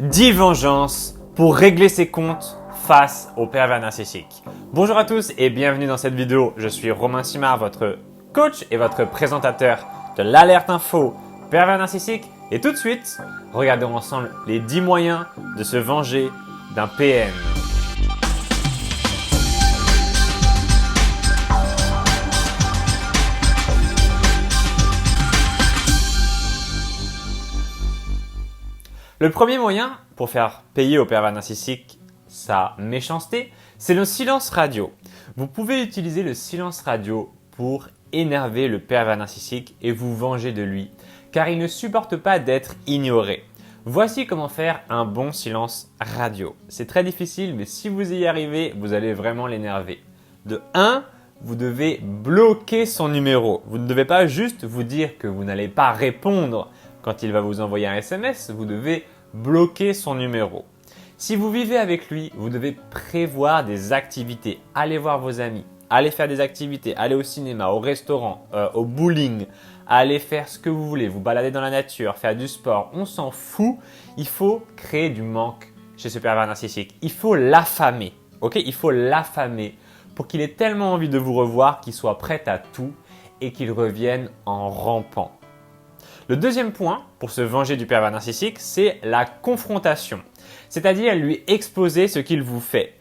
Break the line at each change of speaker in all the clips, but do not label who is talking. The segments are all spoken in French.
10 vengeances pour régler ses comptes face au pervers narcissique. Bonjour à tous et bienvenue dans cette vidéo. Je suis Romain Simard, votre coach et votre présentateur de l'alerte info pervers narcissique. Et tout de suite, regardons ensemble les 10 moyens de se venger d'un PM. Le premier moyen pour faire payer au pervers narcissique sa méchanceté, c'est le silence radio. Vous pouvez utiliser le silence radio pour énerver le pervers narcissique et vous venger de lui, car il ne supporte pas d'être ignoré. Voici comment faire un bon silence radio. C'est très difficile, mais si vous y arrivez, vous allez vraiment l'énerver. De 1, vous devez bloquer son numéro. Vous ne devez pas juste vous dire que vous n'allez pas répondre quand il va vous envoyer un SMS, vous devez bloquer son numéro. Si vous vivez avec lui, vous devez prévoir des activités. Allez voir vos amis, allez faire des activités, allez au cinéma, au restaurant, au bowling, allez faire ce que vous voulez, vous balader dans la nature, faire du sport, on s'en fout. Il faut créer du manque chez ce pervers narcissique. Il faut l'affamer, ok? Il faut l'affamer pour qu'il ait tellement envie de vous revoir qu'il soit prêt à tout et qu'il revienne en rampant. Le deuxième point pour se venger du pervers narcissique, c'est la confrontation. C'est-à-dire lui exposer ce qu'il vous fait.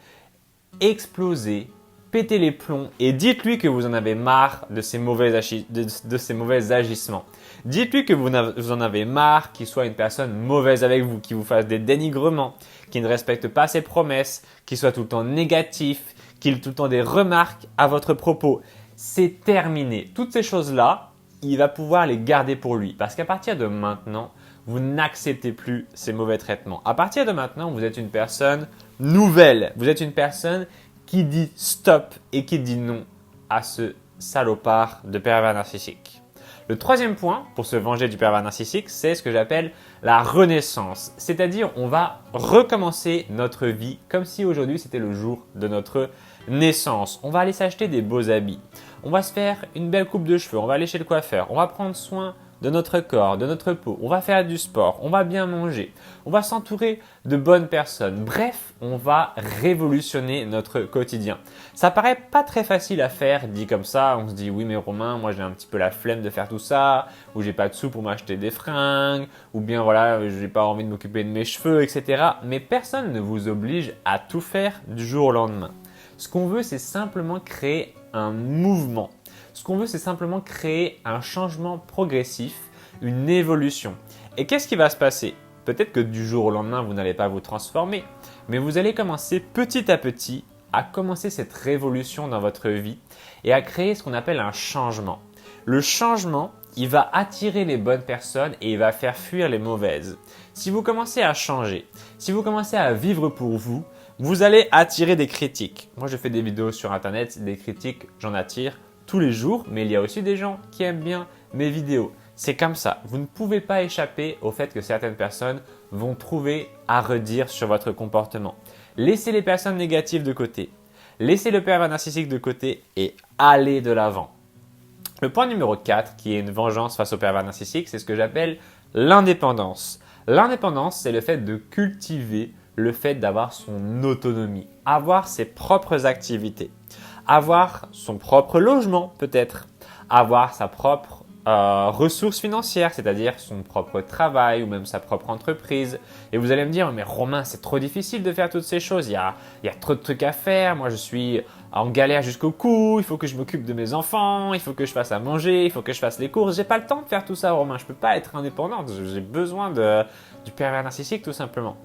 Explosez, pétez les plombs et dites-lui que vous en avez marre de ses mauvais agissements. Dites-lui que vous en avez marre qu'il soit une personne mauvaise avec vous, qu'il vous fasse des dénigrements, qu'il ne respecte pas ses promesses, qu'il soit tout le temps négatif, qu'il ait tout le temps des remarques à votre propos. C'est terminé. Toutes ces choses-là, il va pouvoir les garder pour lui. Parce qu'à partir de maintenant, vous n'acceptez plus ces mauvais traitements. À partir de maintenant, vous êtes une personne nouvelle. Vous êtes une personne qui dit stop et qui dit non à ce salopard de pervers narcissique. Le troisième point pour se venger du pervers narcissique, c'est ce que j'appelle la renaissance. C'est-à-dire, on va recommencer notre vie comme si aujourd'hui c'était le jour de notre naissance. On va aller s'acheter des beaux habits. On va se faire une belle coupe de cheveux. On va aller chez le coiffeur. On va prendre soin de notre corps, de notre peau. On va faire du sport. On va bien manger. On va s'entourer de bonnes personnes. Bref, on va révolutionner notre quotidien. Ça paraît pas très facile à faire dit comme ça. On se dit oui mais Romain, moi j'ai un petit peu la flemme de faire tout ça, ou j'ai pas de sous pour m'acheter des fringues, ou bien voilà, j'ai pas envie de m'occuper de mes cheveux, etc. Mais personne ne vous oblige à tout faire du jour au lendemain. Ce qu'on veut, c'est simplement créer un mouvement. Ce qu'on veut, c'est simplement créer un changement progressif, une évolution. Et qu'est-ce qui va se passer? Peut-être que du jour au lendemain, vous n'allez pas vous transformer, mais vous allez commencer petit à petit à commencer cette révolution dans votre vie et à créer ce qu'on appelle un changement. Le changement, il va attirer les bonnes personnes et il va faire fuir les mauvaises. Si vous commencez à changer, si vous commencez à vivre pour vous, vous allez attirer des critiques. Moi, je fais des vidéos sur Internet, des critiques, j'en attire tous les jours, mais il y a aussi des gens qui aiment bien mes vidéos. C'est comme ça. Vous ne pouvez pas échapper au fait que certaines personnes vont trouver à redire sur votre comportement. Laissez les personnes négatives de côté. Laissez le pervers narcissique de côté et allez de l'avant. Le point numéro 4, qui est une vengeance face au pervers narcissique, c'est ce que j'appelle l'indépendance. L'indépendance, c'est le fait de cultiver le fait d'avoir son autonomie, avoir ses propres activités, avoir son propre logement peut-être, avoir sa propre ressource financière, c'est-à-dire son propre travail ou même sa propre entreprise. Et vous allez me dire, mais Romain, c'est trop difficile de faire toutes ces choses, il y a trop de trucs à faire, moi je suis en galère jusqu'au cou, il faut que je m'occupe de mes enfants, il faut que je fasse à manger, il faut que je fasse les courses, j'ai pas le temps de faire tout ça Romain, je peux pas être indépendante, j'ai besoin du pervers narcissique tout simplement.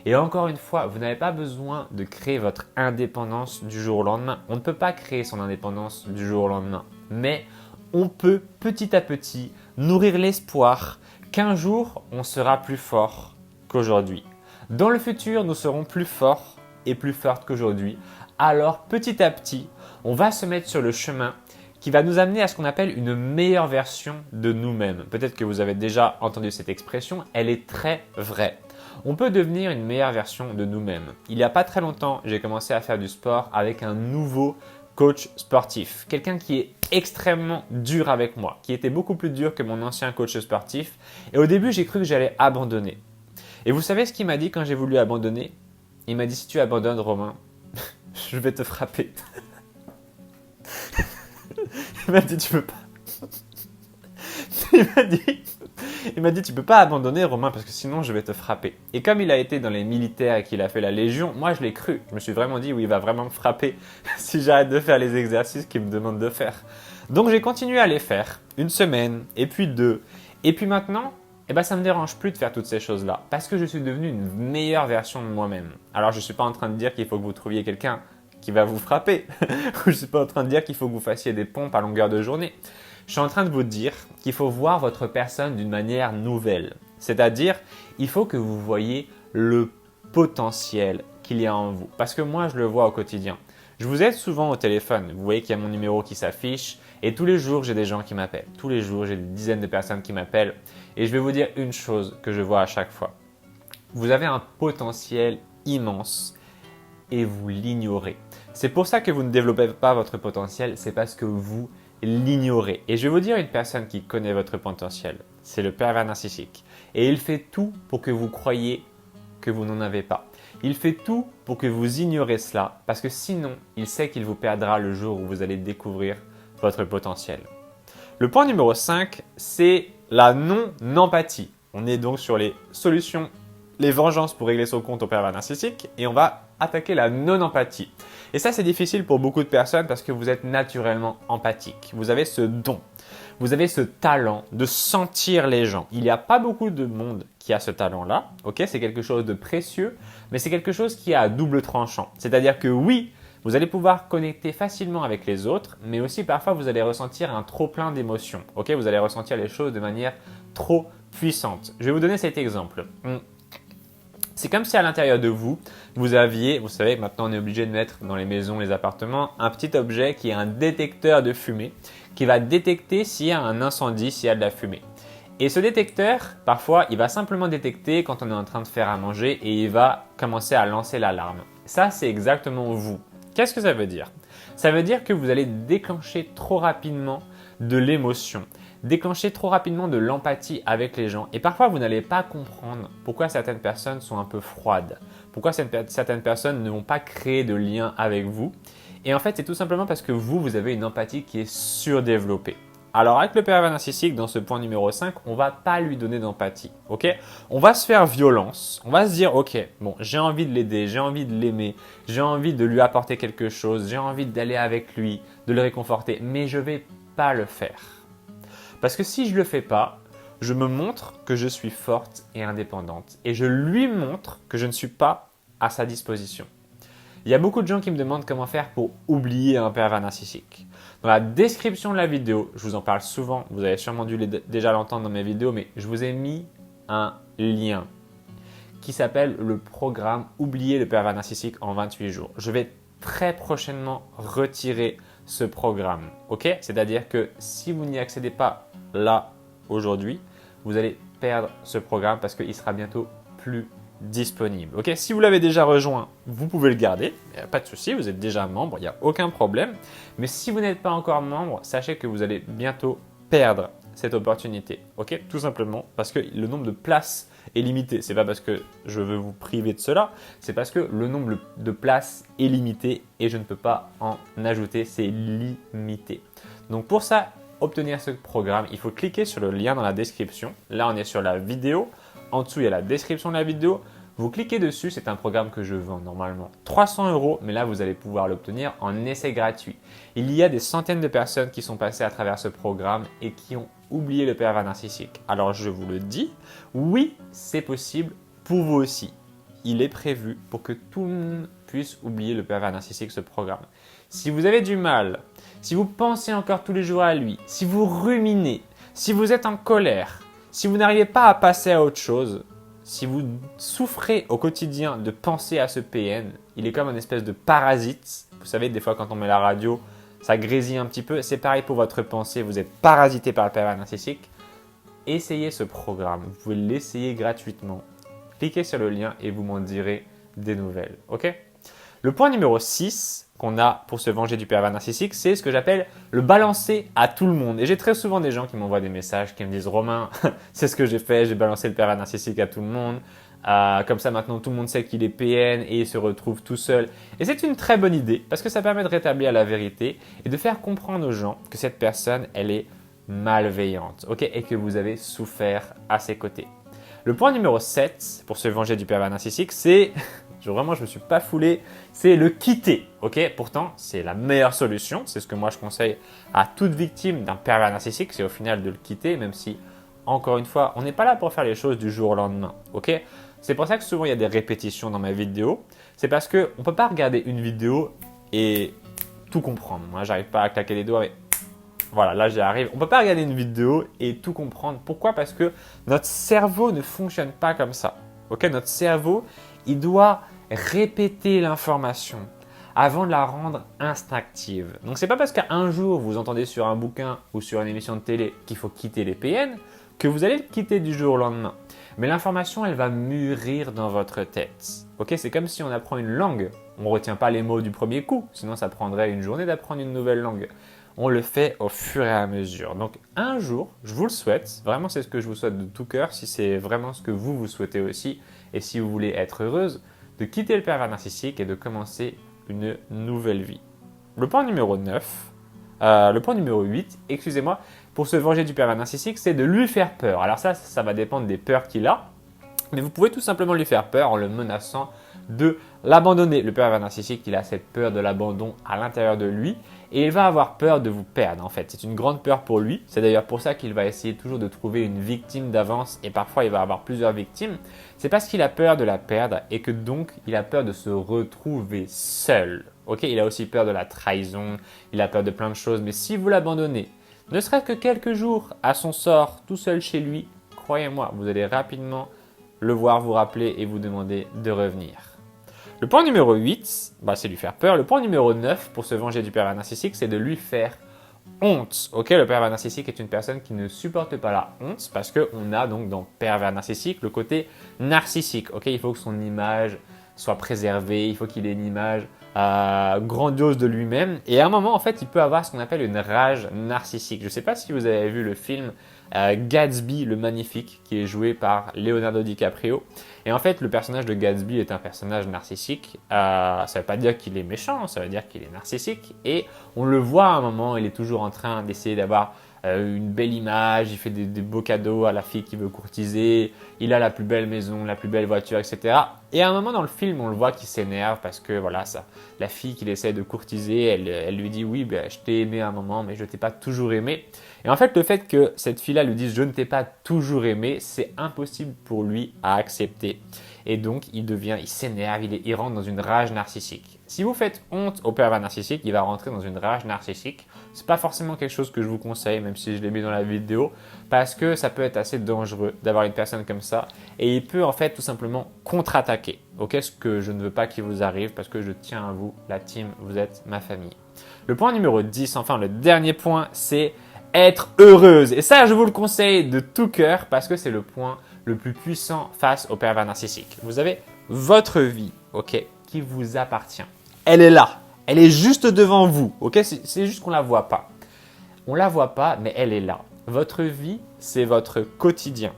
Et encore une fois, vous n'avez pas besoin de créer votre indépendance du jour au lendemain. On ne peut pas créer son indépendance du jour au lendemain. Mais on peut petit à petit nourrir l'espoir qu'un jour, on sera plus fort qu'aujourd'hui. Dans le futur, nous serons plus forts et plus fortes qu'aujourd'hui. Alors petit à petit, on va se mettre sur le chemin qui va nous amener à ce qu'on appelle une meilleure version de nous-mêmes. Peut-être que vous avez déjà entendu cette expression, elle est très vraie. On peut devenir une meilleure version de nous-mêmes. Il n'y a pas très longtemps, j'ai commencé à faire du sport avec un nouveau coach sportif. Quelqu'un qui est extrêmement dur avec moi, qui était beaucoup plus dur que mon ancien coach sportif. Et au début, j'ai cru que j'allais abandonner. Et vous savez ce qu'il m'a dit quand j'ai voulu abandonner? Il m'a dit, si tu abandonnes, Romain, je vais te frapper. Il m'a dit, tu peux pas. Il m'a dit, tu peux pas abandonner, Romain, parce que sinon je vais te frapper. Et comme il a été dans les militaires et qu'il a fait la Légion, moi je l'ai cru. Je me suis vraiment dit, oui, il va vraiment me frapper si j'arrête de faire les exercices qu'il me demande de faire. Donc j'ai continué à les faire, une semaine, et puis 2. Et puis maintenant, ça me dérange plus de faire toutes ces choses-là, parce que je suis devenu une meilleure version de moi-même. Alors je suis pas en train de dire qu'il faut que vous trouviez quelqu'un qui va vous frapper, ou je suis pas en train de dire qu'il faut que vous fassiez des pompes à longueur de journée. Je suis en train de vous dire qu'il faut voir votre personne d'une manière nouvelle. C'est-à-dire, il faut que vous voyez le potentiel qu'il y a en vous. Parce que moi, je le vois au quotidien. Je vous aide souvent au téléphone. Vous voyez qu'il y a mon numéro qui s'affiche et tous les jours, j'ai des gens qui m'appellent. Tous les jours, j'ai des dizaines de personnes qui m'appellent. Et je vais vous dire une chose que je vois à chaque fois. Vous avez un potentiel immense et vous l'ignorez. C'est pour ça que vous ne développez pas votre potentiel, c'est parce que vous l'ignorez. Et je vais vous dire une personne qui connaît votre potentiel, c'est le pervers narcissique. Et il fait tout pour que vous croyiez que vous n'en avez pas. Il fait tout pour que vous ignorez cela, parce que sinon, il sait qu'il vous perdra le jour où vous allez découvrir votre potentiel. Le point numéro 5, c'est la non-empathie. On est donc sur les solutions, les vengeances pour régler son compte au pervers narcissique, et on va attaquer la non-empathie. Et ça, c'est difficile pour beaucoup de personnes parce que vous êtes naturellement empathique. Vous avez ce don, vous avez ce talent de sentir les gens. Il n'y a pas beaucoup de monde qui a ce talent-là, ok? C'est quelque chose de précieux, mais c'est quelque chose qui est à double tranchant. C'est-à-dire que oui, vous allez pouvoir connecter facilement avec les autres, mais aussi parfois vous allez ressentir un trop plein d'émotions, ok? Vous allez ressentir les choses de manière trop puissante. Je vais vous donner cet exemple. C'est comme si à l'intérieur de vous, vous aviez, vous savez, maintenant on est obligé de mettre dans les maisons, les appartements, un petit objet qui est un détecteur de fumée qui va détecter s'il y a un incendie, s'il y a de la fumée. Et ce détecteur, parfois, il va simplement détecter quand on est en train de faire à manger et il va commencer à lancer l'alarme. Ça, c'est exactement vous. Qu'est-ce que ça veut dire? Ça veut dire que vous allez déclencher trop rapidement de l'émotion. Déclencher trop rapidement de l'empathie avec les gens. Et parfois, vous n'allez pas comprendre pourquoi certaines personnes sont un peu froides. Pourquoi certaines personnes ne vont pas créer de lien avec vous. Et en fait, c'est tout simplement parce que vous avez une empathie qui est surdéveloppée. Alors, avec le pervers narcissique, dans ce point numéro 5, on ne va pas lui donner d'empathie. Ok? On va se faire violence. On va se dire, ok, bon, j'ai envie de l'aider, j'ai envie de l'aimer, j'ai envie de lui apporter quelque chose, j'ai envie d'aller avec lui, de le réconforter, mais je ne vais pas le faire. Parce que si je ne le fais pas, je me montre que je suis forte et indépendante. Et je lui montre que je ne suis pas à sa disposition. Il y a beaucoup de gens qui me demandent comment faire pour oublier un pervers narcissique. Dans la description de la vidéo, je vous en parle souvent, vous avez sûrement dû déjà l'entendre dans mes vidéos, mais je vous ai mis un lien qui s'appelle le programme Oublier le pervers narcissique en 28 jours. Je vais très prochainement retirer ce programme, ok? C'est-à-dire que si vous n'y accédez pas là, aujourd'hui, vous allez perdre ce programme parce qu'il sera bientôt plus disponible. Ok, si vous l'avez déjà rejoint, vous pouvez le garder, pas de souci, vous êtes déjà membre, il n'y a aucun problème. Mais si vous n'êtes pas encore membre, sachez que vous allez bientôt perdre cette opportunité. Ok, tout simplement parce que le nombre de places est limité. C'est pas parce que je veux vous priver de cela, c'est parce que le nombre de places est limité et je ne peux pas en ajouter, c'est limité. Donc pour ça, obtenir ce programme, il faut cliquer sur le lien dans la description. Là, on est sur la vidéo. En dessous, il y a la description de la vidéo. Vous cliquez dessus, c'est un programme que je vends normalement 300 €, mais là, vous allez pouvoir l'obtenir en essai gratuit. Il y a des centaines de personnes qui sont passées à travers ce programme et qui ont oublié le pervers narcissique. Alors, je vous le dis, oui, c'est possible pour vous aussi. Il est prévu pour que tout le monde puisse oublier le pervers narcissique, ce programme. Si vous avez du mal, si vous pensez encore tous les jours à lui, si vous ruminez, si vous êtes en colère, si vous n'arrivez pas à passer à autre chose, si vous souffrez au quotidien de penser à ce PN, il est comme une espèce de parasite. Vous savez, des fois quand on met la radio, ça grésille un petit peu. C'est pareil pour votre pensée, vous êtes parasité par le pervers narcissique. Essayez ce programme, vous pouvez l'essayer gratuitement. Cliquez sur le lien et vous m'en direz des nouvelles. Ok? Le point numéro 6 qu'on a pour se venger du pervers narcissique, c'est ce que j'appelle le balancer à tout le monde. Et j'ai très souvent des gens qui m'envoient des messages qui me disent « Romain, c'est ce que j'ai fait, j'ai balancé le pervers narcissique à tout le monde. Comme ça, maintenant, tout le monde sait qu'il est PN et il se retrouve tout seul. Et c'est une très bonne idée parce que ça permet de rétablir la vérité et de faire comprendre aux gens que cette personne, elle est malveillante, ok, et que vous avez souffert à ses côtés. Le point numéro 7 pour se venger du pervers narcissique, c'est, vraiment je me suis pas foulé, c'est le quitter, ok. Pourtant, c'est la meilleure solution, c'est ce que moi je conseille à toute victime d'un pervers narcissique, c'est au final de le quitter, même si, encore une fois, on n'est pas là pour faire les choses du jour au lendemain, ok. C'est pour ça que souvent il y a des répétitions dans mes vidéos, c'est parce qu'on ne peut pas regarder une vidéo et tout comprendre. Moi, j'arrive pas à claquer les doigts, mais voilà, là j'y arrive. On ne peut pas regarder une vidéo et tout comprendre. Pourquoi? Parce que notre cerveau ne fonctionne pas comme ça. Ok, notre cerveau, il doit répéter l'information avant de la rendre instinctive. Donc, c'est pas parce qu'un jour vous entendez sur un bouquin ou sur une émission de télé qu'il faut quitter les PN que vous allez le quitter du jour au lendemain. Mais l'information, elle va mûrir dans votre tête. Ok, c'est comme si on apprend une langue. On ne retient pas les mots du premier coup, sinon ça prendrait une journée d'apprendre une nouvelle langue. On le fait au fur et à mesure. Donc un jour, je vous le souhaite, vraiment c'est ce que je vous souhaite de tout cœur, si c'est vraiment ce que vous souhaitez aussi, et si vous voulez être heureuse, de quitter le pervers narcissique et de commencer une nouvelle vie. Le point numéro 8, excusez-moi, pour se venger du pervers narcissique, c'est de lui faire peur. Alors ça va dépendre des peurs qu'il a, mais vous pouvez tout simplement lui faire peur en le menaçant de l'abandonner. Le pervers narcissique, il a cette peur de l'abandon à l'intérieur de lui et il va avoir peur de vous perdre en fait. C'est une grande peur pour lui. C'est d'ailleurs pour ça qu'il va essayer toujours de trouver une victime d'avance et parfois il va avoir plusieurs victimes. C'est parce qu'il a peur de la perdre et que donc il a peur de se retrouver seul. Ok, il a aussi peur de la trahison, il a peur de plein de choses, mais si vous l'abandonnez, ne serait-ce que quelques jours à son sort, tout seul chez lui, croyez-moi, vous allez rapidement le voir vous rappeler et vous demander de revenir. Le point numéro 8, c'est lui faire peur. Le point numéro 9 pour se venger du pervers narcissique, c'est de lui faire honte. Ok, le pervers narcissique est une personne qui ne supporte pas la honte parce qu'on a donc dans pervers narcissique le côté narcissique. Ok, il faut que son image soit préservée, il faut qu'il ait une image grandiose de lui-même. Et à un moment, en fait, il peut avoir ce qu'on appelle une rage narcissique. Je ne sais pas si vous avez vu le film Gatsby le Magnifique, qui est joué par Leonardo DiCaprio. Et en fait, le personnage de Gatsby est un personnage narcissique. Ça ne veut pas dire qu'il est méchant, ça veut dire qu'il est narcissique. Et on le voit à un moment, il est toujours en train d'essayer d'avoir une belle image, il fait des beaux cadeaux à la fille qui veut courtiser, il a la plus belle maison, la plus belle voiture, etc. Et à un moment dans le film, on le voit qu'il s'énerve parce que voilà, la fille qu'il essaie de courtiser, elle lui dit oui, je t'ai aimé à un moment, mais je t'ai pas toujours aimé. Et en fait, le fait que cette fille-là lui dise je ne t'ai pas toujours aimé, c'est impossible pour lui à accepter. Et donc, il s'énerve, il rentre dans une rage narcissique. Si vous faites honte au pervers narcissique, il va rentrer dans une rage narcissique. C'est pas forcément quelque chose que je vous conseille, même si je l'ai mis dans la vidéo, parce que ça peut être assez dangereux d'avoir une personne comme ça. Et il peut en fait tout simplement contre-attaquer. Ok, ce que je ne veux pas qu'il vous arrive, parce que je tiens à vous, la team, vous êtes ma famille. Le point numéro 10, enfin le dernier point, c'est être heureuse. Et ça, je vous le conseille de tout cœur, parce que c'est le point le plus puissant face au pervers narcissique. Vous avez votre vie, ok, qui vous appartient. Elle est là, elle est juste devant vous, ok. C'est juste qu'on la voit pas. On la voit pas, mais elle est là. Votre vie, c'est votre quotidien.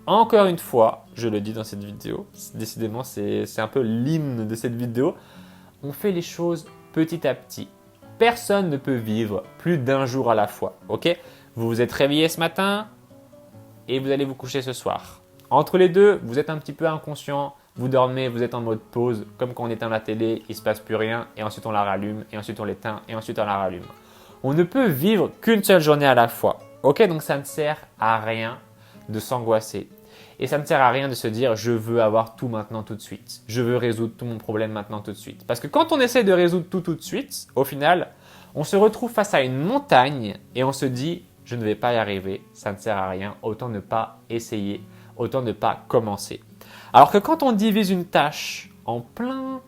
Encore une fois, je le dis dans cette vidéo, décidément, c'est un peu l'hymne de cette vidéo. On fait les choses petit à petit. Personne ne peut vivre plus d'un jour à la fois, ok. Vous vous êtes réveillé ce matin et vous allez vous coucher ce soir. Entre les deux, vous êtes un petit peu inconscient, vous dormez, vous êtes en mode pause, comme quand on éteint la télé, il ne se passe plus rien, et ensuite on la rallume, et ensuite on l'éteint, et ensuite on la rallume. On ne peut vivre qu'une seule journée à la fois. Ok, donc ça ne sert à rien de s'angoisser. Et ça ne sert à rien de se dire je veux avoir tout maintenant tout de suite. Je veux résoudre tout mon problème maintenant tout de suite. Parce que quand on essaie de résoudre tout de suite, au final, on se retrouve face à une montagne et on se dit je ne vais pas y arriver, ça ne sert à rien, autant ne pas essayer, autant ne pas commencer. Alors que quand on divise une tâche en plein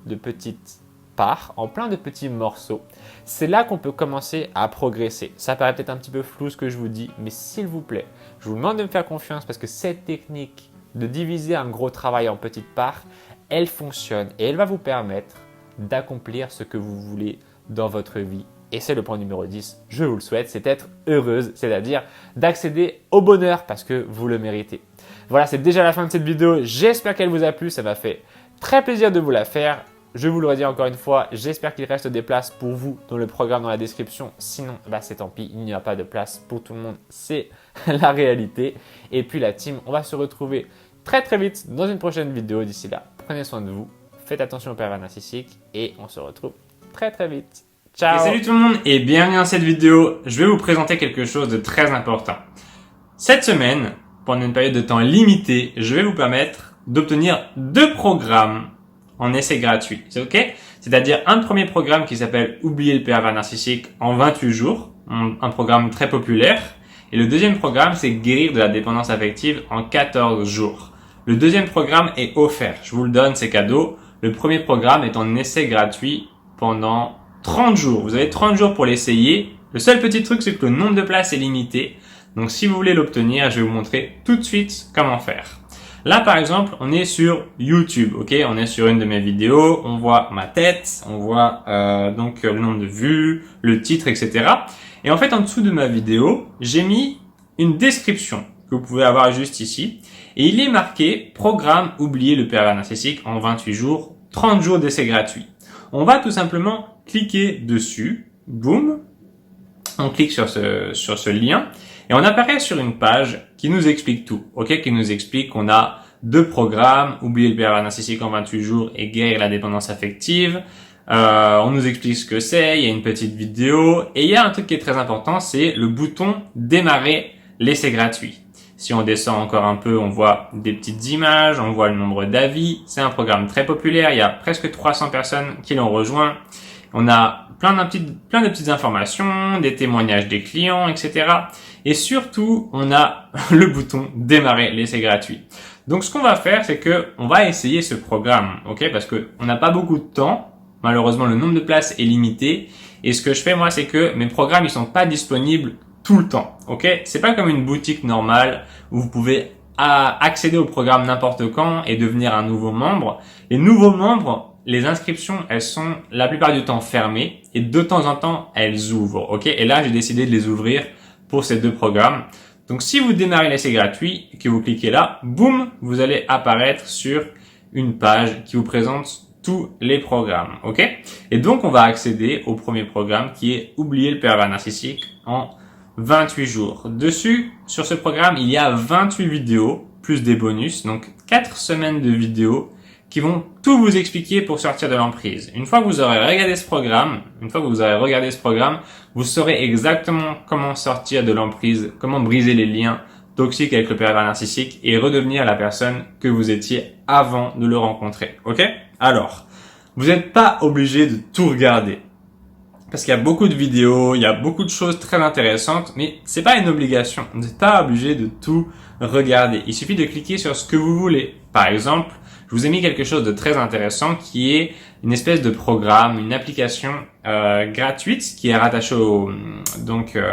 de petites parts, en plein de petits morceaux, c'est là qu'on peut commencer à progresser. Ça paraît peut-être un petit peu flou ce que je vous dis, mais s'il vous plaît, je vous demande de me faire confiance parce que cette technique de diviser un gros travail en petites parts, elle fonctionne et elle va vous permettre d'accomplir ce que vous voulez dans votre vie. Et c'est le point numéro 10, je vous le souhaite, c'est être heureuse, c'est-à-dire d'accéder au bonheur parce que vous le méritez. Voilà, c'est déjà la fin de cette vidéo. J'espère qu'elle vous a plu. Ça m'a fait très plaisir de vous la faire. Je vous le redis encore une fois, j'espère qu'il reste des places pour vous dans le programme dans la description. Sinon, c'est tant pis, il n'y a pas de place pour tout le monde. C'est la réalité. Et puis la team, on va se retrouver très vite dans une prochaine vidéo. D'ici là, prenez soin de vous, faites attention aux pervers narcissiques et on se retrouve très vite. Ciao!
Et salut tout le monde et bienvenue dans cette vidéo. Je vais vous présenter quelque chose de très important. Cette semaine, pendant une période de temps limitée, je vais vous permettre d'obtenir 2 programmes en essai gratuit. C'est ok? C'est-à-dire un premier programme qui s'appelle Oublier le pervers narcissique en 28 jours, un programme très populaire. Et le deuxième programme, c'est Guérir de la dépendance affective en 14 jours. Le deuxième programme est offert. Je vous le donne, c'est cadeau. Le premier programme est en essai gratuit pendant 30 jours. Vous avez 30 jours pour l'essayer. Le seul petit truc, c'est que le nombre de places est limité. Donc, si vous voulez l'obtenir, je vais vous montrer tout de suite comment faire. Là, par exemple, on est sur YouTube, ok? On est sur une de mes vidéos, on voit ma tête, on voit donc le nombre de vues, le titre, etc. Et en fait, en dessous de ma vidéo, j'ai mis une description que vous pouvez avoir juste ici. Et il est marqué « Programme Oublier le pervers narcissique en 28 jours, 30 jours d'essai gratuit ». On va tout simplement cliquer dessus, boum, on clique sur ce lien. Et on apparaît sur une page qui nous explique tout, ok? Qui nous explique qu'on a 2 programmes, Oublier le pervers narcissique en 28 jours et Guérir la dépendance affective. On nous explique ce que c'est, il y a une petite vidéo et il y a un truc qui est très important, c'est le bouton démarrer l'essai gratuit. Si on descend encore un peu, on voit des petites images, on voit le nombre d'avis. C'est un programme très populaire, il y a presque 300 personnes qui l'ont rejoint. On a plein de petites informations, des témoignages des clients, etc. Et surtout, on a le bouton démarrer l'essai gratuit. Donc, ce qu'on va faire, c'est que on va essayer ce programme, ok? Parce que on n'a pas beaucoup de temps. Malheureusement, le nombre de places est limité. Et ce que je fais, moi, c'est que mes programmes, ils sont pas disponibles tout le temps, ok? C'est pas comme une boutique normale où vous pouvez accéder au programme n'importe quand et devenir un nouveau membre. Les nouveaux membres, les inscriptions, elles sont la plupart du temps fermées et de temps en temps, elles ouvrent, ok? Et là, j'ai décidé de les ouvrir pour ces 2 programmes. Donc, si vous démarrez l'essai gratuit et que vous cliquez là, boum, vous allez apparaître sur une page qui vous présente tous les programmes, ok? Et donc, on va accéder au premier programme qui est Oublier le pervers narcissique en 28 jours. Dessus, sur ce programme, il y a 28 vidéos, plus des bonus, donc 4 semaines de vidéos qui vont tout vous expliquer pour sortir de l'emprise. Une fois que vous aurez regardé ce programme, vous saurez exactement comment sortir de l'emprise, comment briser les liens toxiques avec le pervers narcissique et redevenir la personne que vous étiez avant de le rencontrer. Ok? Alors, vous n'êtes pas obligé de tout regarder. Parce qu'il y a beaucoup de vidéos, il y a beaucoup de choses très intéressantes, mais c'est pas une obligation. Vous n'êtes pas obligé de tout regarder. Il suffit de cliquer sur ce que vous voulez. Par exemple, je vous ai mis quelque chose de très intéressant qui est une espèce de programme, une application gratuite qui est rattachée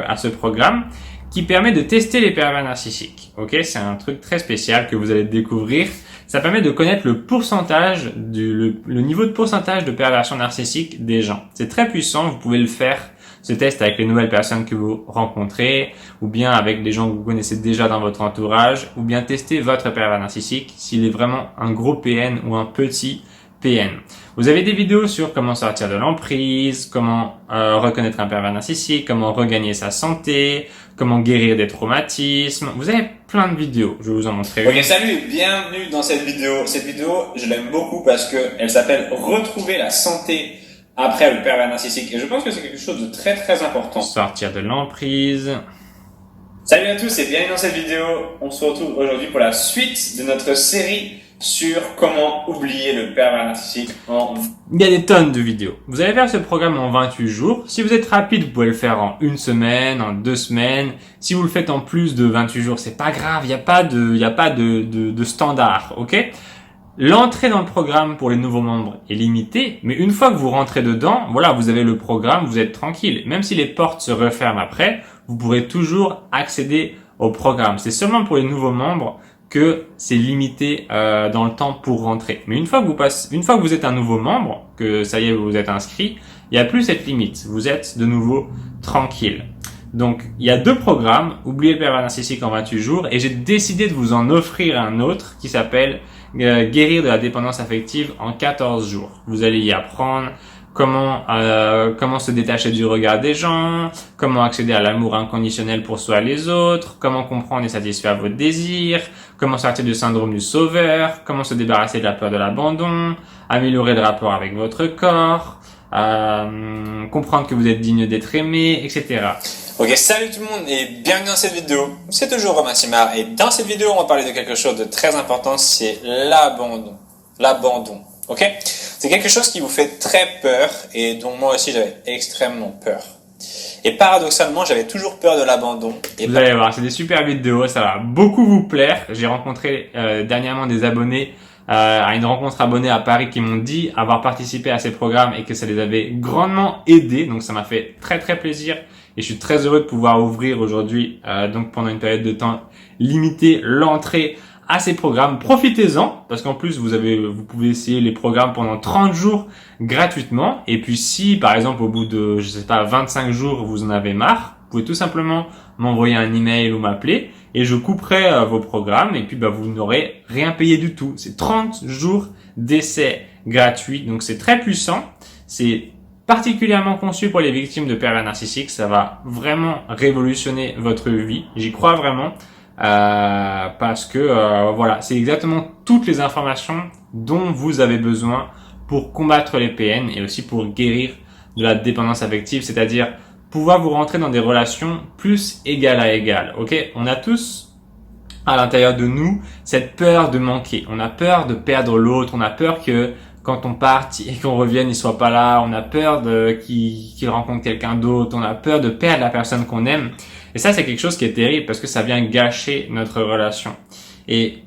à ce programme qui permet de tester les pervers narcissiques. Ok, c'est un truc très spécial que vous allez découvrir. Ça permet de connaître le pourcentage le niveau de pourcentage de perversion narcissique des gens. C'est très puissant. Vous pouvez le faire, ce test, avec les nouvelles personnes que vous rencontrez, ou bien avec des gens que vous connaissez déjà dans votre entourage, ou bien tester votre pervers narcissique s'il est vraiment un gros PN ou un petit PN. Vous avez des vidéos sur comment sortir de l'emprise, comment reconnaître un pervers narcissique, comment regagner sa santé, comment guérir des traumatismes. Vous avez plein de vidéos, je vais vous en montrer une.
Ok, salut, bienvenue dans cette vidéo. Cette vidéo, je l'aime beaucoup parce que elle s'appelle Retrouver la santé après le pervers narcissique. Et je pense que c'est quelque chose de très important.
Sortir de l'emprise.
Salut à tous et bienvenue dans cette vidéo. On se retrouve aujourd'hui pour la suite de notre série sur comment oublier le pervers narcissique
Il y a des tonnes de vidéos. Vous allez faire ce programme en 28 jours. Si vous êtes rapide, vous pouvez le faire en 1 semaine, en 2 semaines. Si vous le faites en plus de 28 jours, c'est pas grave. Il n'y a pas de standard, ok? L'entrée dans le programme pour les nouveaux membres est limitée, mais une fois que vous rentrez dedans, voilà, vous avez le programme, vous êtes tranquille. Même si les portes se referment après, vous pourrez toujours accéder au programme. C'est seulement pour les nouveaux membres que c'est limité dans le temps pour rentrer. Mais une fois que vous êtes un nouveau membre, que ça y est, vous vous êtes inscrit, il n'y a plus cette limite. Vous êtes de nouveau tranquille. Donc, il y a 2 programmes, oubliez le pervers narcissique en 28 jours, et j'ai décidé de vous en offrir un autre qui s'appelle Guérir de la dépendance affective en 14 jours. Vous allez y apprendre comment se détacher du regard des gens, comment accéder à l'amour inconditionnel pour soi et les autres, comment comprendre et satisfaire vos désirs, comment sortir du syndrome du sauveur, comment se débarrasser de la peur de l'abandon, améliorer le rapport avec votre corps, comprendre que vous êtes digne d'être aimé, etc.
Ok, salut tout le monde et bienvenue dans cette vidéo. C'est toujours Romain Simard et dans cette vidéo, on va parler de quelque chose de très important, c'est l'abandon. L'abandon, ok? C'est quelque chose qui vous fait très peur et dont moi aussi j'avais extrêmement peur. Et paradoxalement, j'avais toujours peur de l'abandon.
Vous allez voir, c'est des super vidéos, ça va beaucoup vous plaire. J'ai rencontré dernièrement des abonnés à une rencontre abonnée à Paris qui m'ont dit avoir participé à ces programmes et que ça les avait grandement aidés. Donc ça m'a fait très très plaisir et je suis très heureux de pouvoir ouvrir aujourd'hui, donc pendant une période de temps limitée, l'entrée à ces programmes. Profitez-en parce qu'en plus vous pouvez essayer les programmes pendant 30 jours gratuitement. Et puis si par exemple au bout de 25 jours vous en avez marre, vous pouvez tout simplement m'envoyer un email ou m'appeler et je couperai vos programmes et puis vous n'aurez rien payé du tout. C'est 30 jours d'essai gratuit, donc c'est très puissant. C'est particulièrement conçu pour les victimes de pervers narcissiques. Ça va vraiment révolutionner votre vie. J'y crois vraiment parce que voilà, c'est exactement toutes les informations dont vous avez besoin pour combattre les PN et aussi pour guérir de la dépendance affective, c'est-à-dire pouvoir vous rentrer dans des relations plus égal à égal. Ok, on a tous à l'intérieur de nous cette peur de manquer. On a peur de perdre l'autre. On a peur que quand on parte et qu'on revienne, il soit pas là. On a peur qu'il rencontre quelqu'un d'autre. On a peur de perdre la personne qu'on aime. Et ça, c'est quelque chose qui est terrible parce que ça vient gâcher notre relation. Et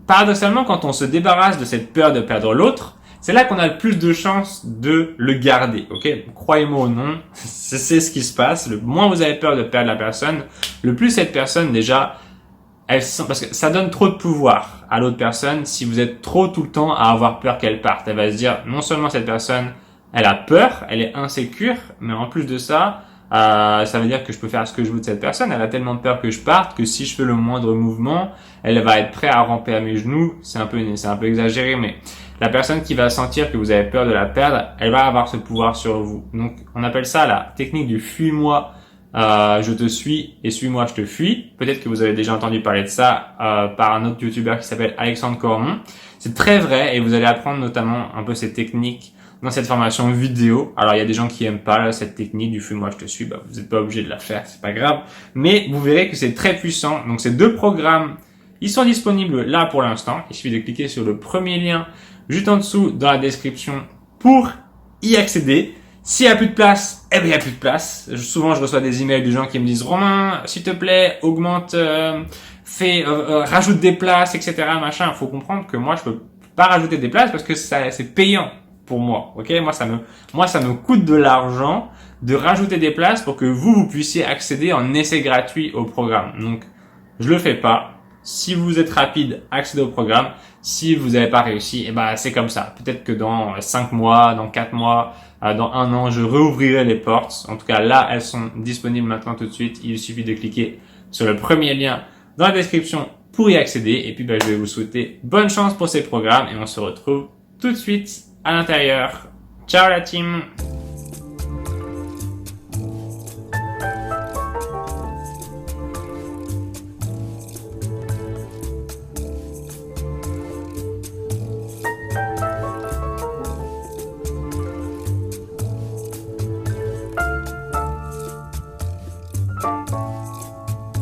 paradoxalement, quand on se débarrasse de cette peur de perdre l'autre, c'est là qu'on a le plus de chances de le garder, ok? Croyez-moi ou non, c'est ce qui se passe. Le moins vous avez peur de perdre la personne, le plus cette personne déjà, parce que ça donne trop de pouvoir à l'autre personne si vous êtes trop tout le temps à avoir peur qu'elle parte. Elle va se dire, non seulement cette personne, elle a peur, elle est insécure, mais en plus de ça, ça veut dire que je peux faire ce que je veux de cette personne. Elle a tellement peur que je parte que si je fais le moindre mouvement, elle va être prête à ramper à mes genoux. C'est un peu exagéré, mais la personne qui va sentir que vous avez peur de la perdre, elle va avoir ce pouvoir sur vous. Donc, on appelle ça la technique du fuis-moi, je te suis et suis-moi, je te fuis. Peut-être que vous avez déjà entendu parler de ça par un autre youtubeur qui s'appelle Alexandre Cormon. C'est très vrai et vous allez apprendre notamment un peu ces techniques dans cette formation vidéo. Alors, il y a des gens qui aiment pas cette technique du fuis-moi, je te suis. Vous n'êtes pas obligé de la faire, c'est pas grave. Mais vous verrez que c'est très puissant. Donc, ces 2 programmes, ils sont disponibles là pour l'instant. Il suffit de cliquer sur le premier lien juste en dessous dans la description pour y accéder. S'il n'y a plus de place, il n'y a plus de place. Souvent, je reçois des emails de gens qui me disent « Romain, s'il te plaît, augmente, rajoute des places, etc. » machin. Il faut comprendre que moi, je peux pas rajouter des places parce que c'est payant pour moi. Ok, moi, ça me coûte de l'argent de rajouter des places pour que vous puissiez accéder en essai gratuit au programme. Donc, je le fais pas. Si vous êtes rapide, accédez au programme. Si vous n'avez pas réussi, c'est comme ça. Peut-être que dans 5 mois, dans 4 mois, dans 1 an, je réouvrirai les portes. En tout cas, là, elles sont disponibles maintenant tout de suite. Il suffit de cliquer sur le premier lien dans la description pour y accéder. Et puis, je vais vous souhaiter bonne chance pour ces programmes et on se retrouve tout de suite à l'intérieur. Ciao la team!